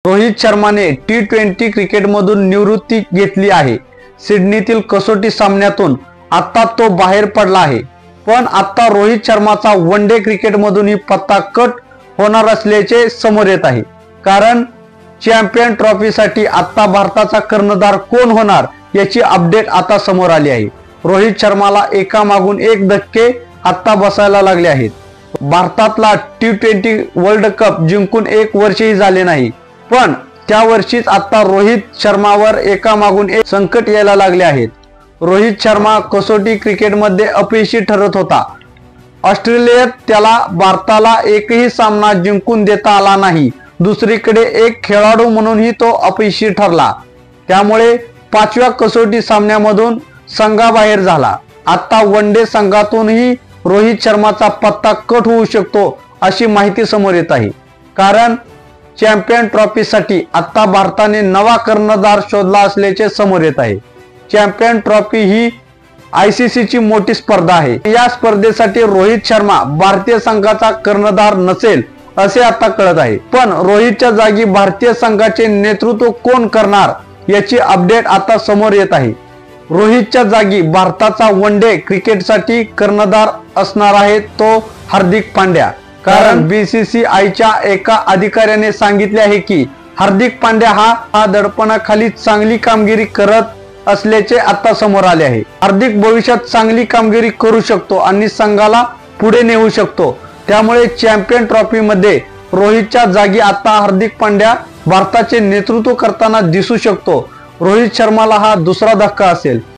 रोहित शर्माने T20 क्रिकेटमधून निवृत्ती घेतली आहे। सिडनीतील कसोटी सामन्यातून आता तो बाहेर पडला आहे। पण आता रोहित शर्माचा वनडे क्रिकेटमधूनही पत्ता कट होणार असल्याचे समोर येत आहे। कारण चॅम्पियन ट्रॉफीसाठी आता भारताचा कर्णधार कोण होणार याची अपडेट आता समोर आली आहे। रोहित शर्माला एकामागून एक धक्के आता बसायला लागले आहेत। भारतातला T20 वर्ल्ड कप जिंकून एक वर्षही झाले नाही, पण त्या वर्षीच आता रोहित शर्मावर एकामागून एक संकट यायला लागले आहेत। रोहित शर्मा कसोटी क्रिकेटमध्ये अपयशी ठरत होता। ऑस्ट्रेलियात त्याला भारताला एकही सामना जिंकून देता आला नाही। दुसरीकडे एक खेळाडू म्हणूनही तो अपयशी ठरला, त्यामुळे 5व्या कसोटी सामन्यामधून संघाबाहेर झाला। आता वनडे संघातूनही रोहित शर्माचा पत्ता कट होऊ शकतो अशी माहिती समोर येत आहे। कारण चॅम्पियन ट्रॉफीसाठी आता भारताने नवा कर्णधार शोधला असल्याचे समोर येत आहे। चॅम्पियन ट्रॉफी ही ICC ची मोठी स्पर्धा आहे। या स्पर्धेसाठी रोहित शर्मा भारतीय संघाचा कर्णधार नसेल असे आता कळत आहे। पण रोहितच्या जागी भारतीय संघाचे नेतृत्व कोण करणार याची अपडेट आता समोर येत आहे। रोहितच्या जागी भारताचा वनडे क्रिकेटसाठी कर्णधार असणार आहे तो हार्दिक पांड्या। कारण BCCIच्या एका अधिकाऱ्याने सांगितले आहे की हार्दिक पांड्या हा दडपणाखाली चांगली कामगिरी करत असल्याचे आता समोर आले आहे। हार्दिक भविष्यात चांगली कामगिरी करू शकतो आणि संघाला पुढे नेऊ शकतो। त्यामुळे चॅम्पियन ट्रॉफी मध्ये रोहितच्या जागी आता हार्दिक पांड्या भारताचे नेतृत्व करताना दिसू शकतो। रोहित शर्माला हा दुसरा धक्का असेल।